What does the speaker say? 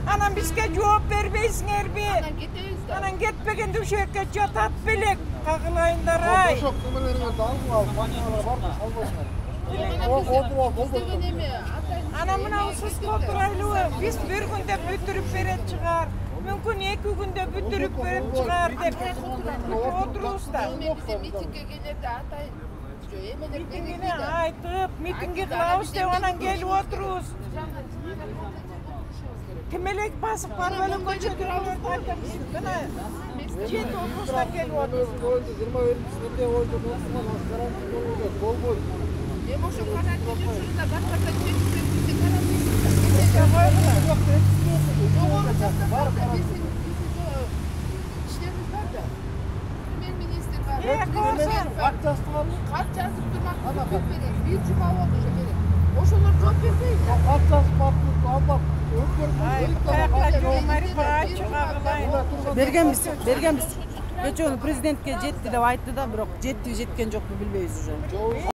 Anam bizge жооп бербейсиңерби? Анан кетебиз да. Анан кетпегенде ушул жерге жатат белек. Кагылайындар ай. Ошок кемелеринен алып ал, машиналар барбы, салбайсыңар. Анан мына сиз отурайлыбы? Биз бир күндө бүтүрүп берет чыгар. Мүмкүн 2 күндө бүтүрүп берет чыгар деп отурубуз да. Биздин митингге келерде атай Митингini айтып, митинги кылабыз деп анан келип отурубуз. Кемелек басып барып эле көчөдө айтабыз. Мына 7:30-да келип отурубуз. 21-синде ойду болбойт. Эми ошо карантин учурунда башкача чечип жогору жактарда биздин иштерибиз бар да. Премьер-министр бар. Кат жаздыңарбы? Кат жазып турмак берет. Бир жума болду ошо берет. Ошолор жооп бербейт. Кат жазып барып, албап, Бергенбиз. Кечөө президентке жетти деп айтты да, бирок жетти жеткен жокпу билбейбиз уже.